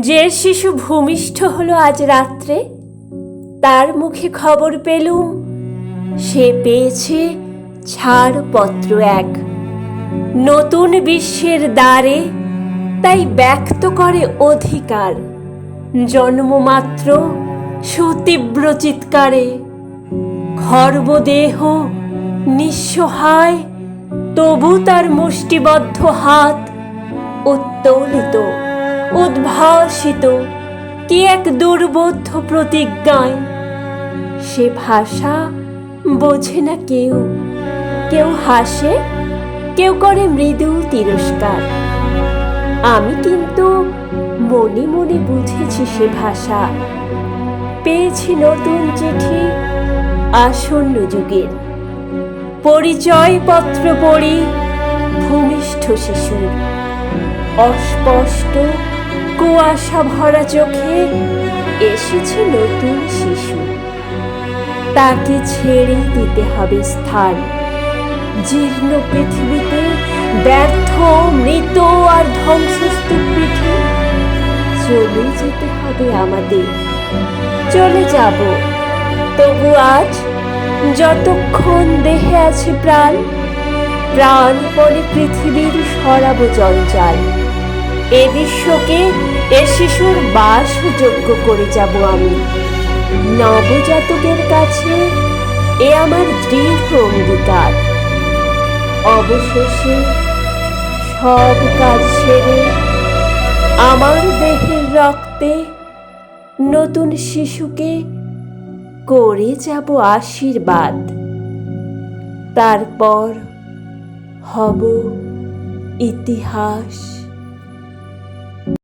যে শিশু ভূমিষ্ঠ হলো আজ রাত্রে, তার মুখে খবর পেলুম সে পেয়েছে ছাড়পত্র এক নতুন বিশ্বের দ্বারে। তাই ব্যক্ত করে অধিকার জন্মমাত্র সুতীব্র চিৎকারে। খর্বদেহ নিঃসহায়, তবু তার মুষ্টিবদ্ধ হাত উত্তোলিত উদ্ভাসিত কি এক দুর্বোধ্য প্রতিজ্ঞায়। সে ভাষা বোঝে না কেউ, কেউ হাসে, কেউ করে মৃদু তিরস্কার। আমি কিন্তু মনে মনে বুঝেছি সে ভাষা। পেয়েছি নতুন চিঠি আসন্ন যুগের, পরিচয়পত্র পড়ি ভূমিষ্ঠ শিশুর। অস্পষ্ট কুয়াশা ভরা চোখে এসেছে নতুন শিশু। তাকে ছেড়ে দিতে হবে স্থান জীর্ণ পৃথিবীতে, ব্যর্থ মৃত আর ধ্বংসস্তূপ পিঠে। চলে যেতে হবে আমাদের, চলে যাব। তবু আজ যতক্ষণ দেহে আছে প্রাণ, প্রাণপণে পৃথিবীর সরাব জঞ্জাল। এ বিশ্বকে এ শিশুর বাসযোগ্য করে যাব আমি। নবজাতকের কাছে এ আমার দৃঢ় অঙ্গীকার। অবশেষে সব কাজ সেরে আমার দেহের রক্তে নতুন শিশুকে করে যাব আশীর্বাদ। তারপর হব ইতিহাস।